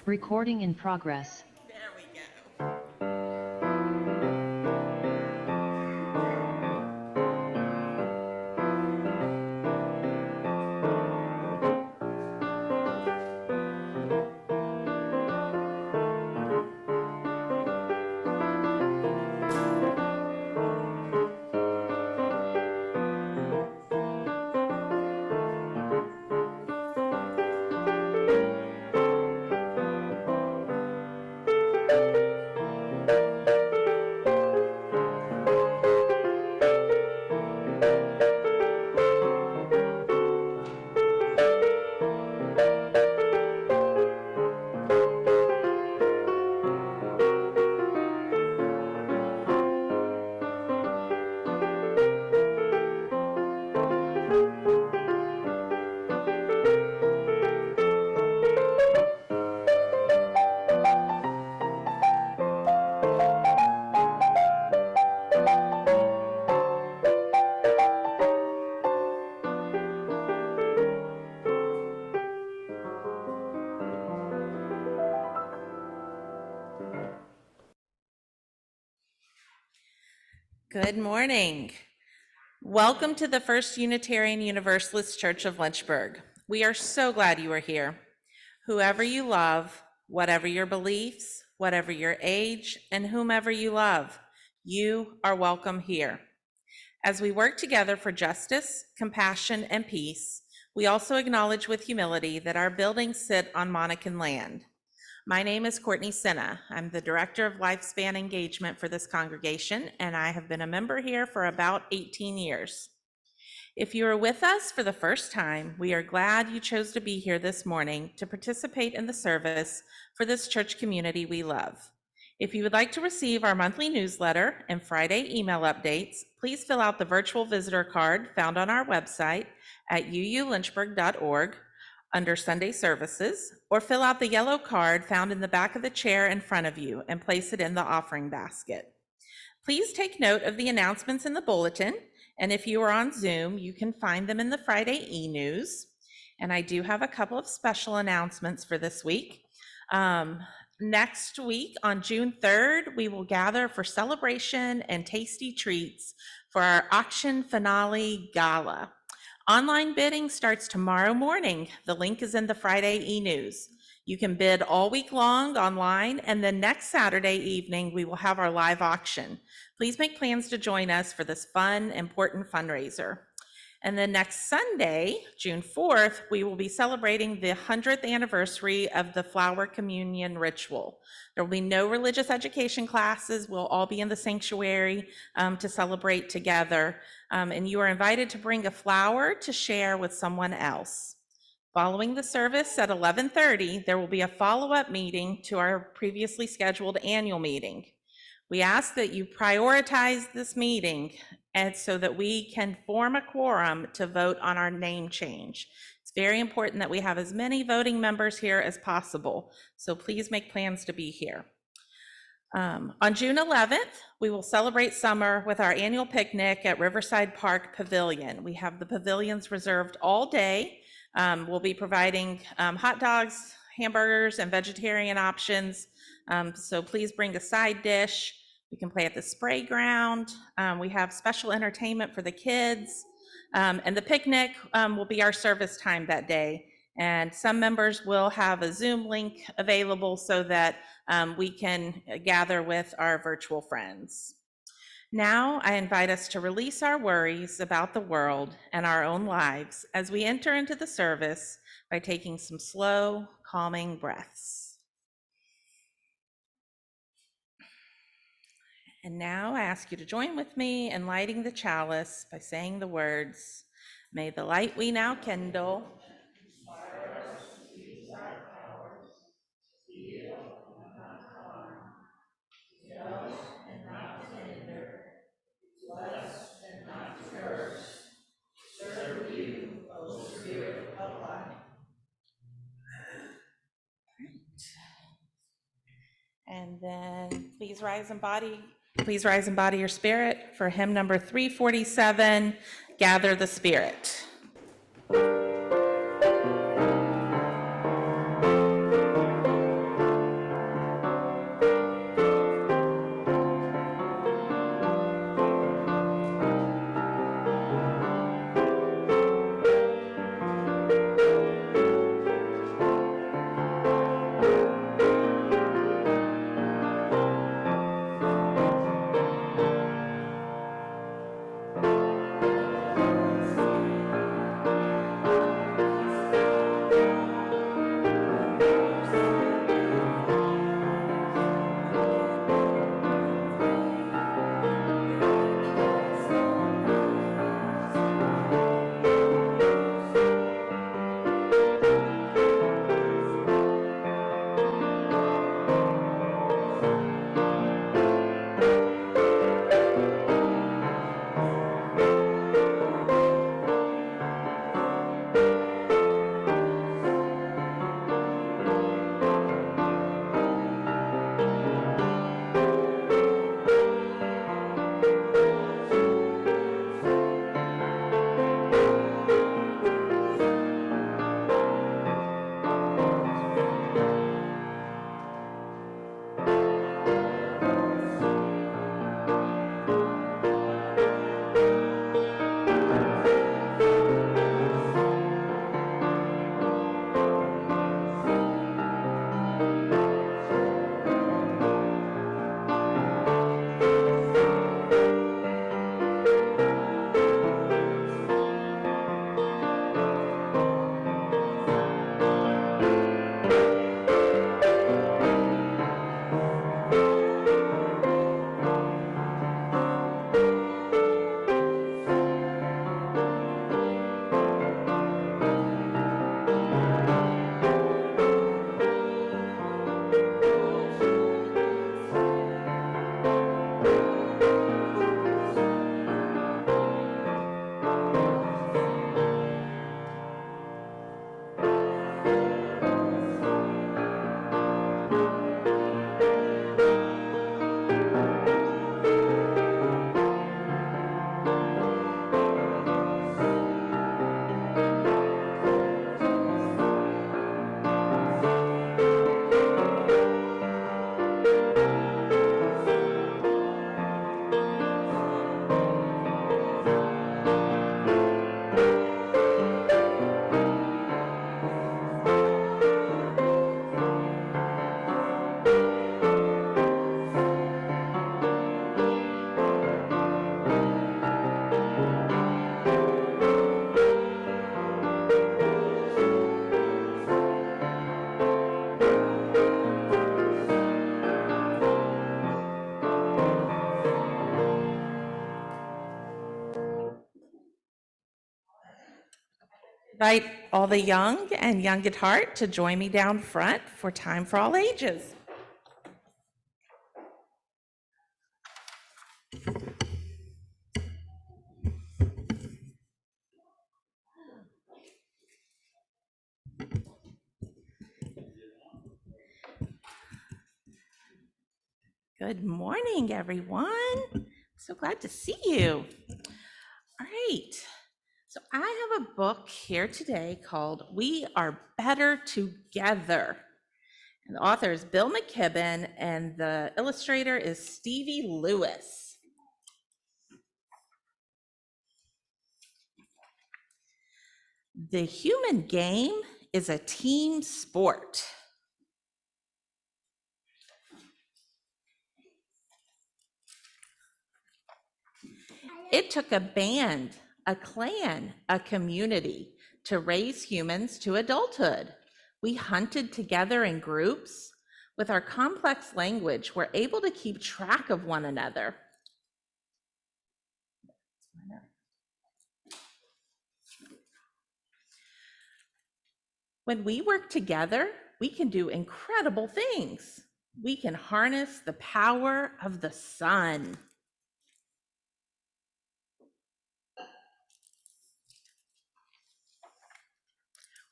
Recording in progress. There we go. Good morning. Welcome to the First Unitarian Universalist Church of Lynchburg. We are so glad you are here. Whoever you love, whatever your beliefs, whatever your age, and whomever you love, you are welcome here. As we work together for justice, compassion, and peace, we also acknowledge with humility that our buildings sit on Monacan land. My name is Courtney Senna. I'm the Director of Lifespan Engagement for this congregation, and I have been a member here for about 18 years. If you are with us for the first time, we are glad you chose to be here this morning to participate in the service for this church community we love. If you would like to receive our monthly newsletter and Friday email updates, please fill out the virtual visitor card found on our website at uulynchburg.org under Sunday services, or fill out the yellow card found in the back of the chair in front of you and place it in the offering basket. Please take note of the announcements in the bulletin, and if you are on Zoom, you can find them in the Friday e-news. And I do have a couple of special announcements for this week. Next week on June 3rd, we will gather for celebration and tasty treats for our auction finale gala. Online bidding starts tomorrow morning. The link is in the Friday e-news. You can bid all week long online, and then next Saturday evening, we will have our live auction. Please make plans to join us for this fun, important fundraiser. And then next Sunday, June 4th, we will be celebrating the 100th anniversary of the flower communion ritual. There will be no religious education classes. We'll all be in the sanctuary to celebrate together. And you are invited to bring a flower to share with someone else. Following the service at 11:30, there will be a follow-up meeting to our previously scheduled annual meeting. We ask that you prioritize this meeting and so that we can form a quorum to vote on our name change. It's very important that we have as many voting members here as possible, so please make plans to be here. On June 11th, we will celebrate summer with our annual picnic at Riverside Park Pavilion. We have the pavilions reserved all day. We'll be providing hot dogs, hamburgers, and vegetarian options. So please bring a side dish. We can play at the spray ground. We have special entertainment for the kids. And the picnic will be our service time that day. And some members will have a Zoom link available so that we can gather with our virtual friends. Now I invite us to release our worries about the world and our own lives as we enter into the service by taking some slow, calming breaths. And now I ask you to join with me in lighting the chalice by saying the words, "May the light we now kindle inspire us to use our powers to heal and not harm, to judge and not to hinder, to bless and not to curse, to serve you, O Spirit of life." And then please rise and embody your spirit for hymn number 347, Gather the Spirit. Invite all the young and young at heart to join me down front for Time for All Ages. Good morning, everyone. So glad to see you. All right. So I have a book here today called We Are Better Together. And the author is Bill McKibben, and the illustrator is Stevie Lewis. The human game is a team sport. It took a band, a clan, a community to raise humans to adulthood. We hunted together in groups. With our complex language, we're able to keep track of one another. When we work together, we can do incredible things. We can harness the power of the sun.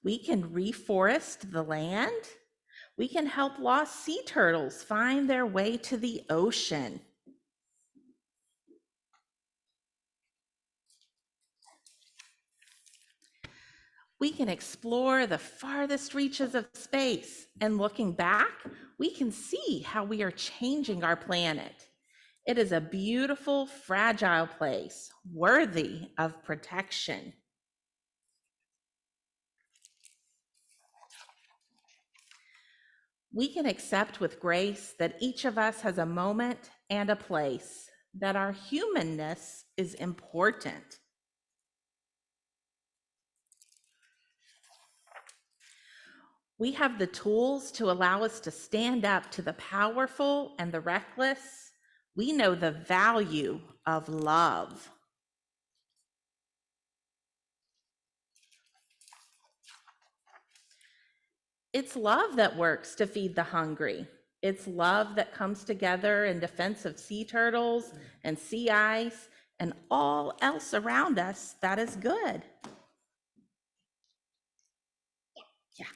We can reforest the land. We can help lost sea turtles find their way to the ocean. We can explore the farthest reaches of space, and looking back, we can see how we are changing our planet. It is a beautiful, fragile place, worthy of protection. We can accept with grace that each of us has a moment and a place, that our humanness is important. We have the tools to allow us to stand up to the powerful and the reckless. We know the value of love. It's love that works to feed the hungry. It's love that comes together in defense of sea turtles and sea ice and all else around us that is good. Yeah.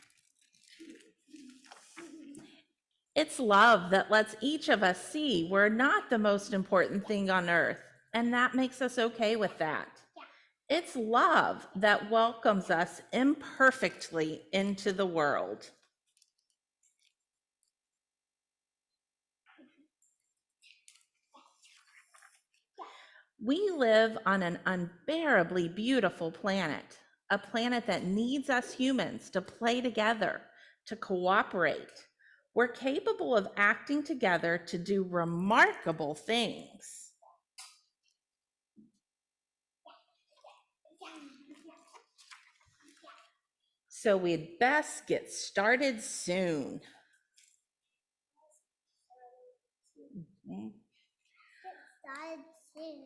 It's love that lets each of us see we're not the most important thing on earth, and that makes us okay with that. It's love that welcomes us imperfectly into the world. We live on an unbearably beautiful planet, a planet that needs us humans to play together, to cooperate. We're capable of acting together to do remarkable things. So we'd best get started soon.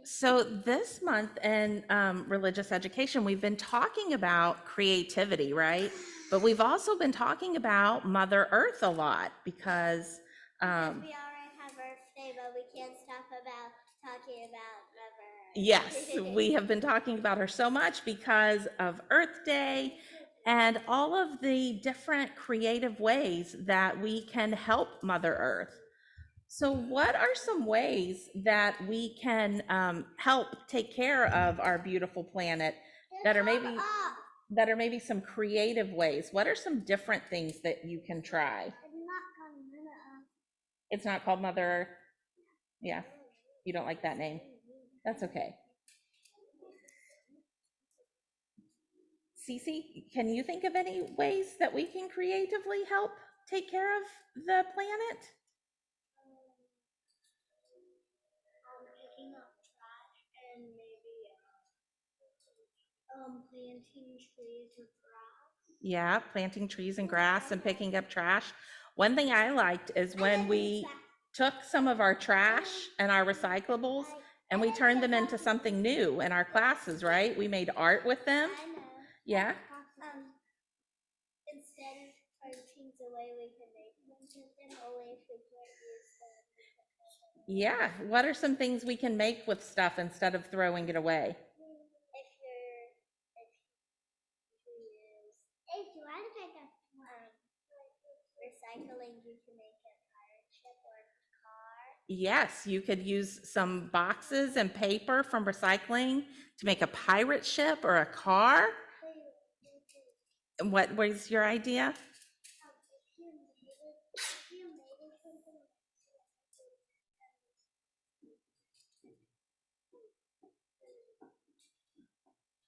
So this month in religious education, we've been talking about creativity, right? But we've also been talking about Mother Earth a lot because we already have Earth Day, but we can't stop about talking about Mother Earth. Yes, we have been talking about her so much because of Earth Day and all of the different creative ways that we can help Mother Earth. So what are some ways that we can help take care of our beautiful planet that are maybe some creative ways? What are some different things that you can try? It's not called Mother Earth? Yeah, you don't like that name. That's okay. Cece, can you think of any ways that we can creatively help take care of the planet? Picking up trash and maybe planting trees and grass. Yeah, planting trees and grass and picking up trash. One thing I liked is when we took some of our trash and our recyclables and we turned them into something new in our classes, right? We made art with them. Yeah. can make from something, only if we can't use them. Yeah, what are some things we can make with stuff instead of throwing it away? If you want to make a recycling, you can make a pirate ship or a car. Yes, you could use some boxes and paper from recycling to make a pirate ship or a car. What was your idea? If you made it something.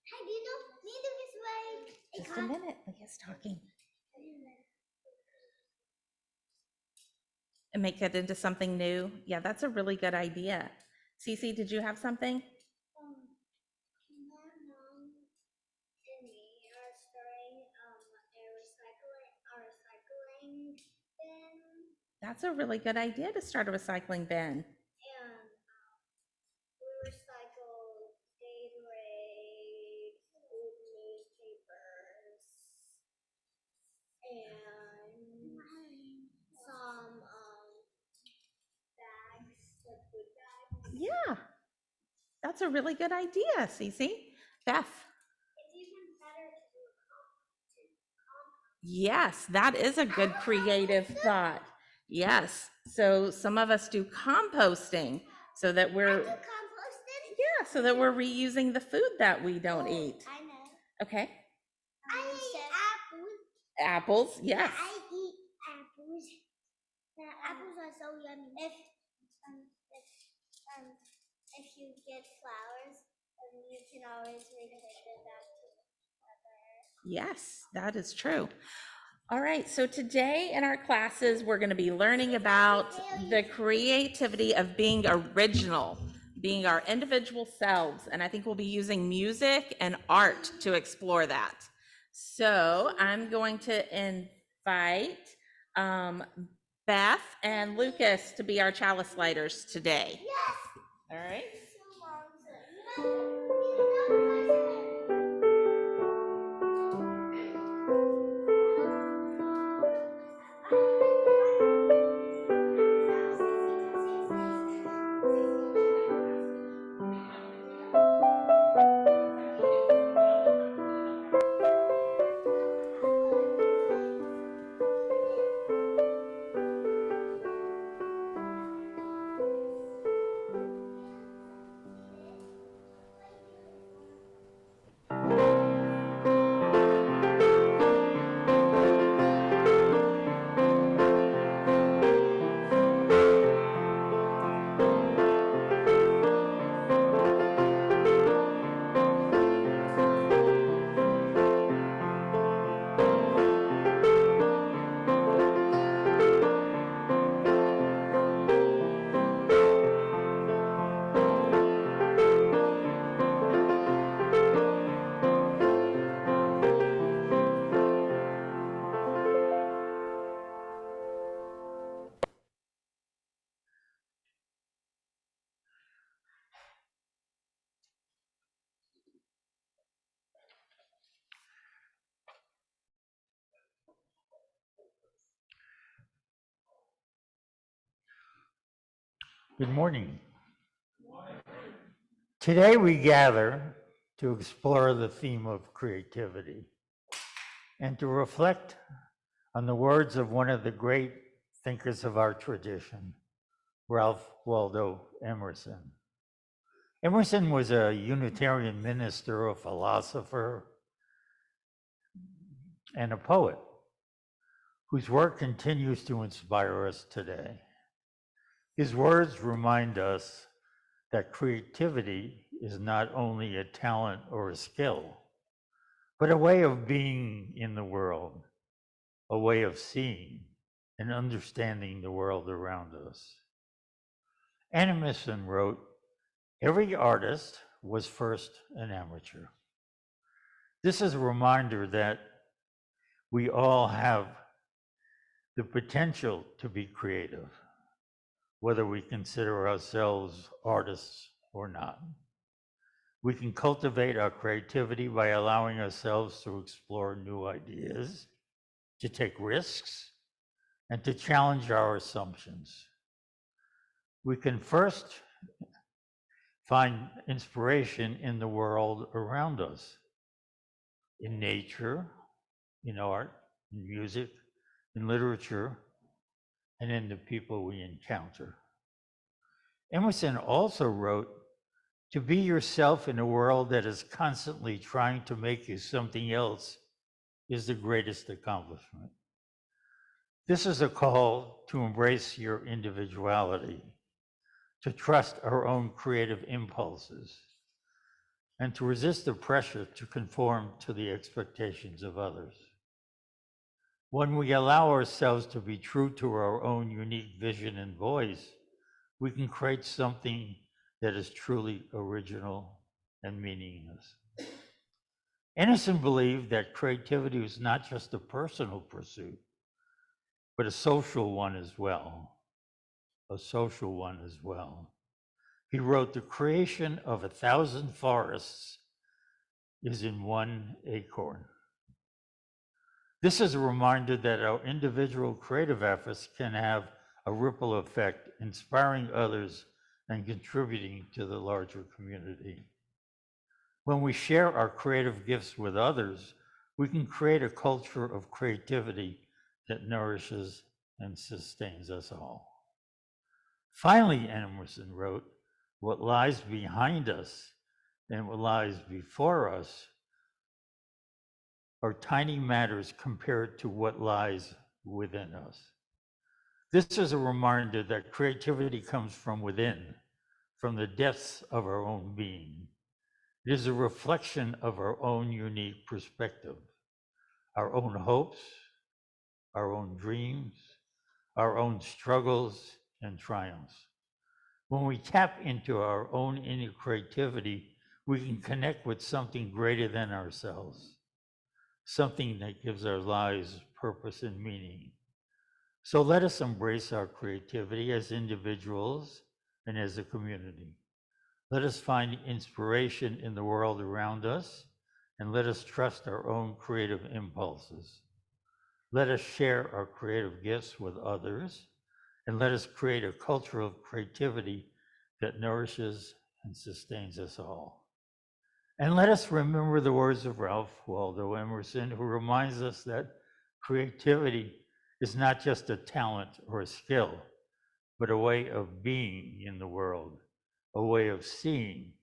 Hey, do you know neither is like Just a minute, Leah's talking. And make it into something new. Yeah, that's a really good idea. Cece, did you have something? My mom and me are starting a recycling bin, That's a really good idea to start a recycling bin. and we recycle Gatorade, food newspapers, and some bags, like food bags. Yeah, that's a really good idea, Cece. Beth? It's even better to do Yes, that is a good creative thought. Yes, so some of us do composting so that we're, composting. yeah, so that we're reusing the food that we don't eat. I know. Okay, I eat apples. apples, yes. I eat apples. The apples are so yummy. If you get flowers, you can always return them back to the mother. Yes, that is true. All right, so today in our classes, we're going to be learning about the creativity of being original, being our individual selves. And I think we'll be using music and art to explore that. So I'm going to invite Beth and Lucas to be our chalice lighters today. Yes. All right. Good morning. Today we gather to explore the theme of creativity and to reflect on the words of one of the great thinkers of our tradition, Ralph Waldo Emerson. Emerson was a Unitarian minister, a philosopher, and a poet whose work continues to inspire us today. His words remind us that creativity is not only a talent or a skill, but a way of being in the world, a way of seeing and understanding the world around us. Emerson wrote, "Every artist was first an amateur." This is a reminder that we all have the potential to be creative, whether we consider ourselves artists or not. We can cultivate our creativity by allowing ourselves to explore new ideas, to take risks, and to challenge our assumptions. We can first find inspiration in the world around us, in nature, in art, in music, in literature, and in the people we encounter. Emerson also wrote, "To be yourself in a world that is constantly trying to make you something else is the greatest accomplishment." This is a call to embrace your individuality, to trust our own creative impulses, and to resist the pressure to conform to the expectations of others. When we allow ourselves to be true to our own unique vision and voice, we can create something that is truly original and meaningless. Emerson believed that creativity was not just a personal pursuit, but a social one as well. A social one as well. He wrote, "The creation of 1,000 forests is in one acorn." This is a reminder that our individual creative efforts can have a ripple effect, inspiring others and contributing to the larger community. When we share our creative gifts with others, we can create a culture of creativity that nourishes and sustains us all. Finally, Emerson wrote, "What lies behind us and what lies before us are tiny matters compared to what lies within us." This is a reminder that creativity comes from within, from the depths of our own being. It is a reflection of our own unique perspective, our own hopes, our own dreams, our own struggles and triumphs. When we tap into our own inner creativity, we can connect with something greater than ourselves, something that gives our lives purpose and meaning. So let us embrace our creativity as individuals and as a community. Let us find inspiration in the world around us, and let us trust our own creative impulses. Let us share our creative gifts with others, and let us create a culture of creativity that nourishes and sustains us all. And let us remember the words of Ralph Waldo Emerson, who reminds us that creativity is not just a talent or a skill, but a way of being in the world, a way of seeing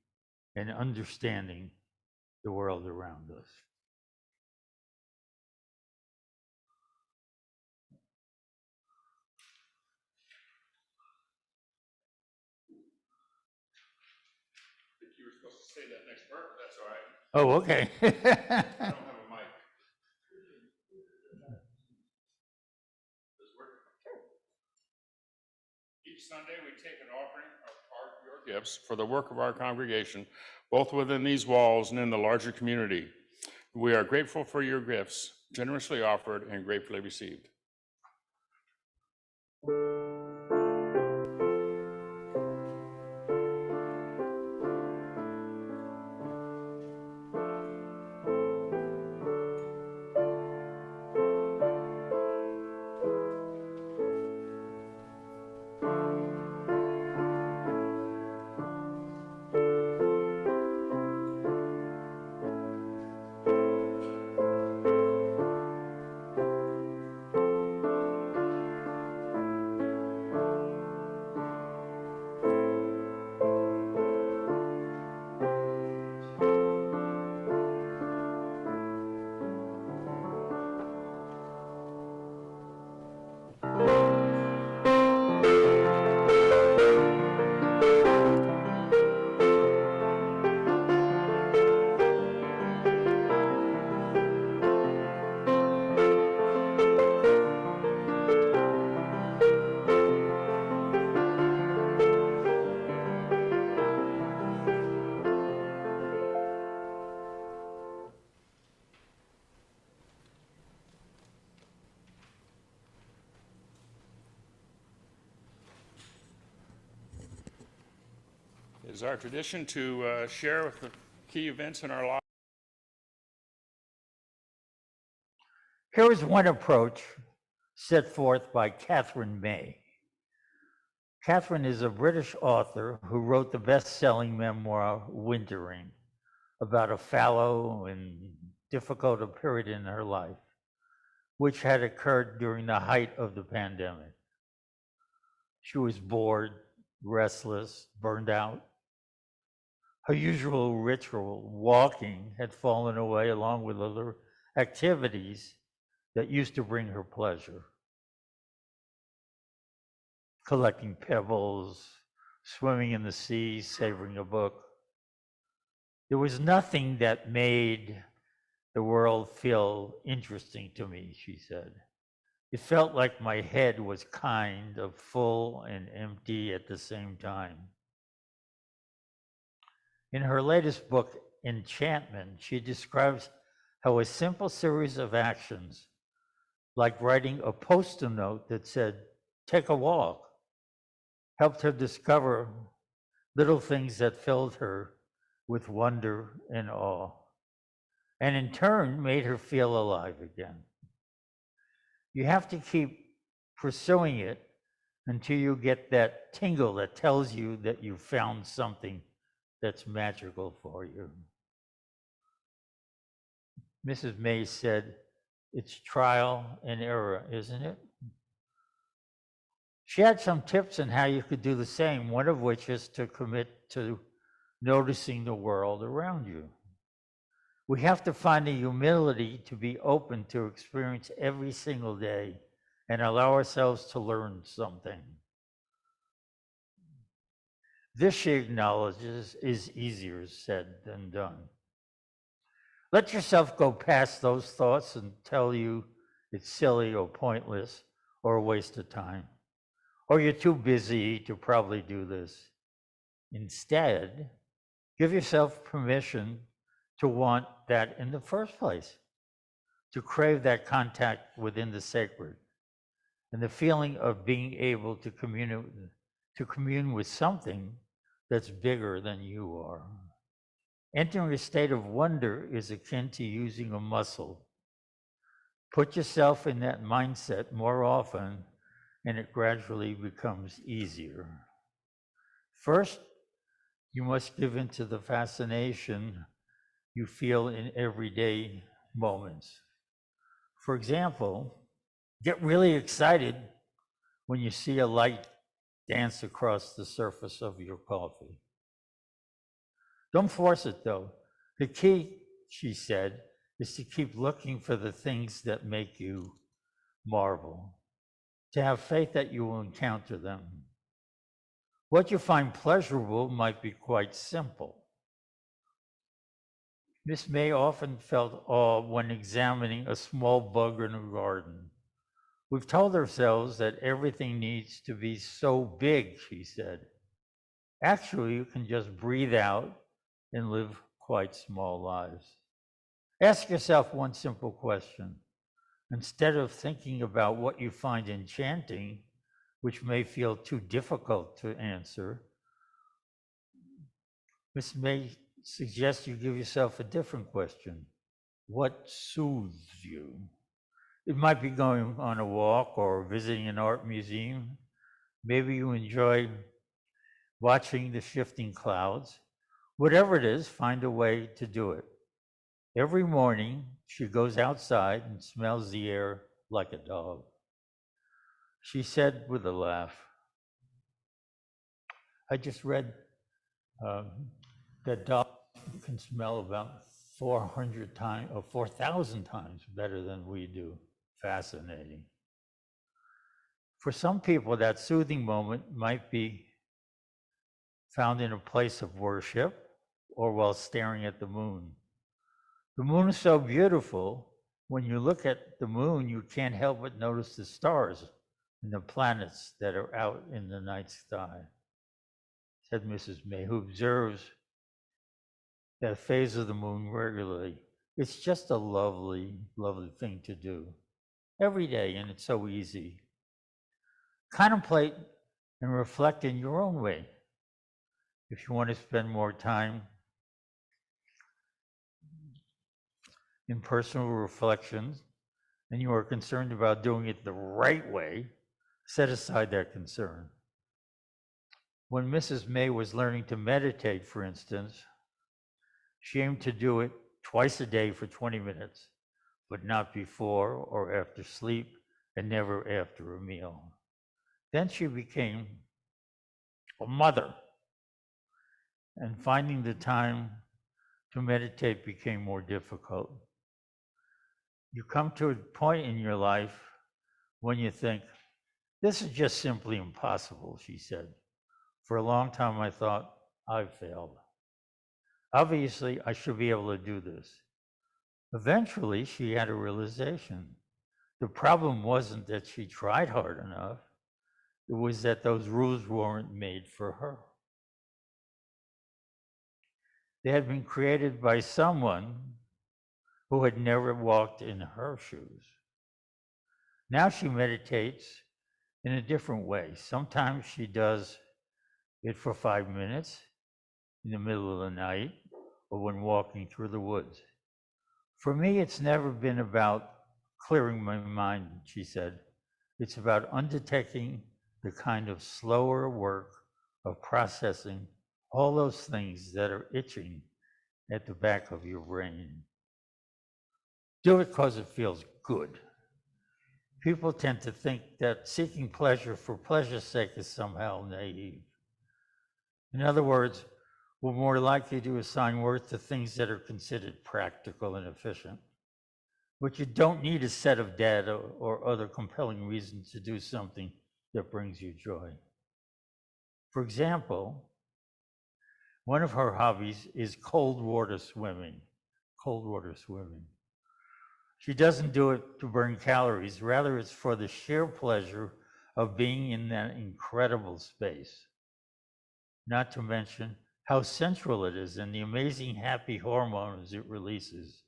and understanding the world around us. You were supposed to say that next part, but that's all right. Oh, okay. I don't have a mic. Does it work? Each Sunday, we take an offering of your gifts for the work of our congregation, both within these walls and in the larger community. We are grateful for your gifts, generously offered and gratefully received. It is our tradition to share the key events in our lives. Here is one approach set forth by Catherine May. Catherine is a British author who wrote the best-selling memoir, Wintering, about a fallow and difficult period in her life, which had occurred during the height of the pandemic. She was bored, restless, burned out. Her usual ritual, walking, had fallen away along with other activities that used to bring her pleasure. Collecting pebbles, swimming in the sea, savoring a book. There was nothing that made the world feel interesting to me, she said. It felt like my head was kind of full and empty at the same time. In her latest book, Enchantment, she describes how a simple series of actions, like writing a post-it note that said, "Take a walk," helped her discover little things that filled her with wonder and awe, and in turn made her feel alive again. You have to keep pursuing it until you get that tingle that tells you that you found something that's magical for you. Mrs. May said, "It's trial and error, isn't it?" She had some tips on how you could do the same, one of which is to commit to noticing the world around you. We have to find the humility to be open to experience every single day and allow ourselves to learn something. This, she acknowledges, is easier said than done. Let yourself go past those thoughts and tell you it's silly or pointless or a waste of time, or you're too busy to probably do this. Instead, give yourself permission to want that in the first place, to crave that contact within the sacred, and the feeling of being able to commune with something that's bigger than you are. Entering a state of wonder is akin to using a muscle. Put yourself in that mindset more often, and it gradually becomes easier. First, you must give in to the fascination you feel in everyday moments. For example, get really excited when you see a light dance across the surface of your coffee. Don't force it though. The key, she said, is to keep looking for the things that make you marvel, to have faith that you will encounter them. What you find pleasurable might be quite simple. Miss May often felt awe when examining a small bug in her garden. We've told ourselves that everything needs to be so big, she said. Actually, you can just breathe out and live quite small lives. Ask yourself one simple question. Instead of thinking about what you find enchanting, which may feel too difficult to answer, Miss May suggests you give yourself a different question. What soothes you? It might be going on a walk or visiting an art museum. Maybe you enjoy watching the shifting clouds. Whatever it is, find a way to do it. Every morning, she goes outside and smells the air like a dog. She said with a laugh, "I just read that dogs can smell about 400 times or 4,000 times better than we do." Fascinating. For some people, that soothing moment might be found in a place of worship or while staring at the moon. The moon is so beautiful, when you look at the moon, you can't help but notice the stars and the planets that are out in the night sky, said Mrs. May, who observes that phase of the moon regularly. It's just a lovely, lovely thing to do every day, and it's so easy. Contemplate and reflect in your own way. If you want to spend more time in personal reflections, and you are concerned about doing it the right way, set aside that concern. When Mrs. May was learning to meditate, for instance, she aimed to do it twice a day for 20 minutes, but not before or after sleep, and never after a meal. Then she became a mother, and finding the time to meditate became more difficult. You come to a point in your life when you think, this is just simply impossible, she said. For a long time, I thought, I've failed. Obviously, I should be able to do this. Eventually, she had a realization. The problem wasn't that she tried hard enough. It was that those rules weren't made for her. They had been created by someone who had never walked in her shoes. Now she meditates in a different way. Sometimes she does it for 5 minutes in the middle of the night or when walking through the woods. For me, it's never been about clearing my mind, she said. It's about undertaking the kind of slower work of processing all those things that are itching at the back of your brain. Do it because it feels good. People tend to think that seeking pleasure for pleasure's sake is somehow naive. In other words, we're more likely to assign worth to things that are considered practical and efficient. But you don't need a set of data or other compelling reasons to do something that brings you joy. For example, one of her hobbies is cold water swimming. Cold water swimming. She doesn't do it to burn calories, rather it's for the sheer pleasure of being in that incredible space. Not to mention how sensual it is and the amazing happy hormones it releases.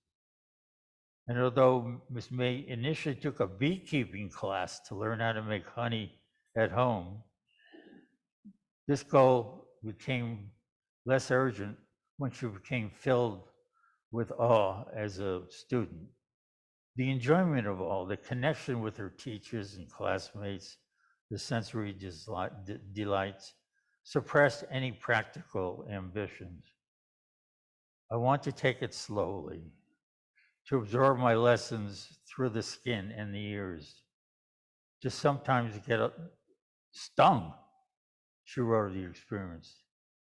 And although Miss May initially took a beekeeping class to learn how to make honey at home, this goal became less urgent when she became filled with awe as a student. The enjoyment of all, the connection with her teachers and classmates, the sensory delights, suppressed any practical ambitions. I want to take it slowly, to absorb my lessons through the skin and the ears, to sometimes get stung, she wrote of the experience.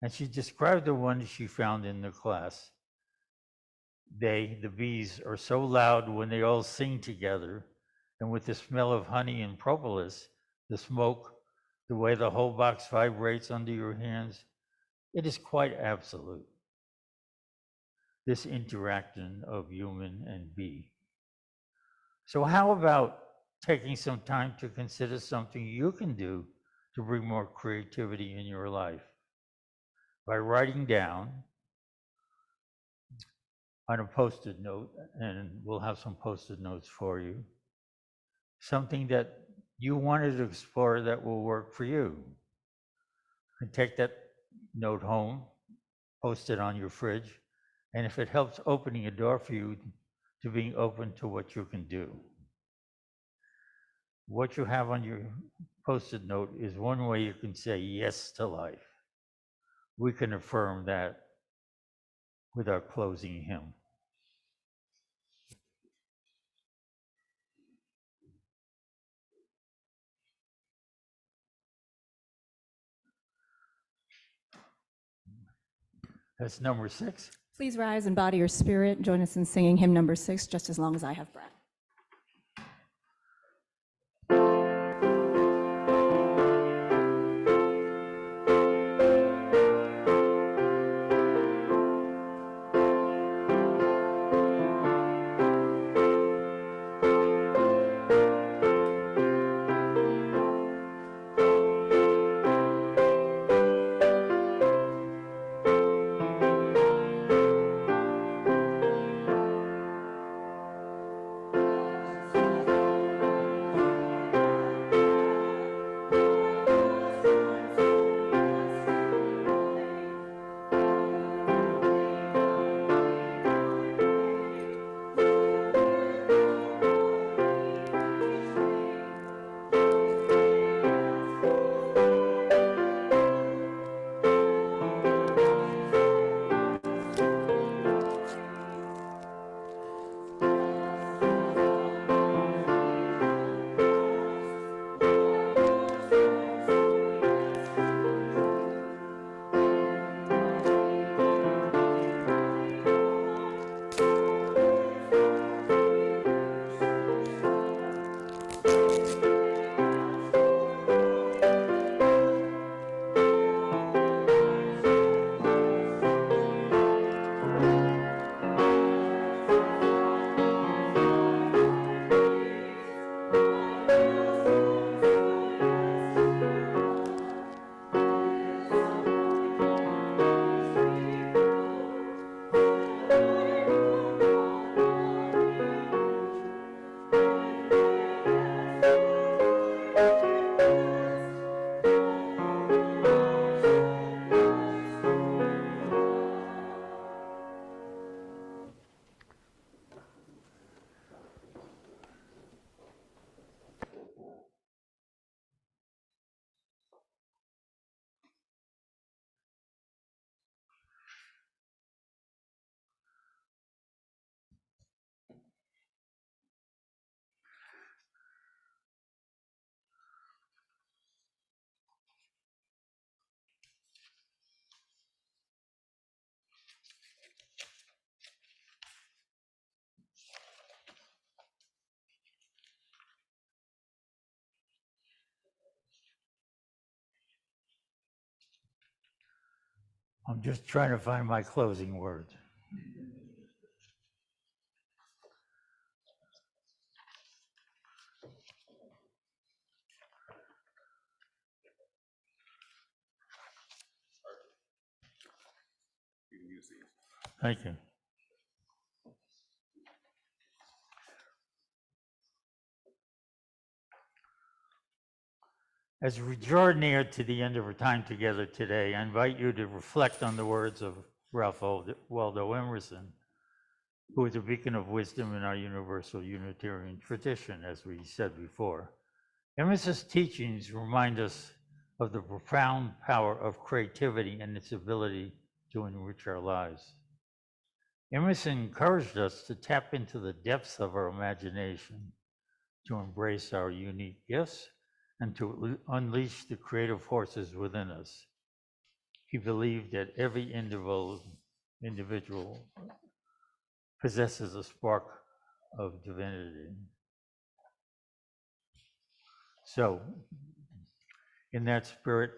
And she described the one she found in the class. They, the bees, are so loud when they all sing together, and with the smell of honey and propolis, the smoke, the way the whole box vibrates under your hands, it is quite absolute. This interaction of human and bee. So how about taking some time to consider something you can do to bring more creativity in your life? By writing down on a Post-it note, and we'll have some Post-it notes for you, something that you wanted to explore that will work for you. And take that note home, post it on your fridge, and if it helps opening a door for you to being open to what you can do. What you have on your Post-it note is one way you can say yes to life. We can affirm that with our closing hymn. That's number 6. Please rise and body your spirit. Join us in singing hymn number 6, Just as Long as I Have Breath. I'm just trying to find my closing words. You can use these. Thank you. As we draw near to the end of our time together today, I invite you to reflect on the words of Ralph Waldo Emerson, who is a beacon of wisdom in our universal Unitarian tradition, as we said before. Emerson's teachings remind us of the profound power of creativity and its ability to enrich our lives. Emerson encouraged us to tap into the depths of our imagination, to embrace our unique gifts, and to unleash the creative forces within us. He believed that every individual possesses a spark of divinity. So, in that spirit,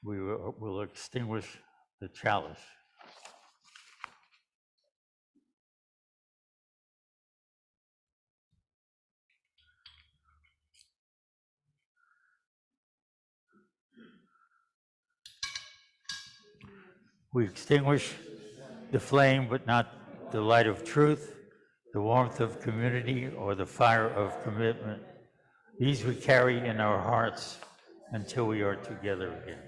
we will extinguish the chalice. We extinguish the flame, but not the light of truth, the warmth of community, or the fire of commitment. These we carry in our hearts until we are together again.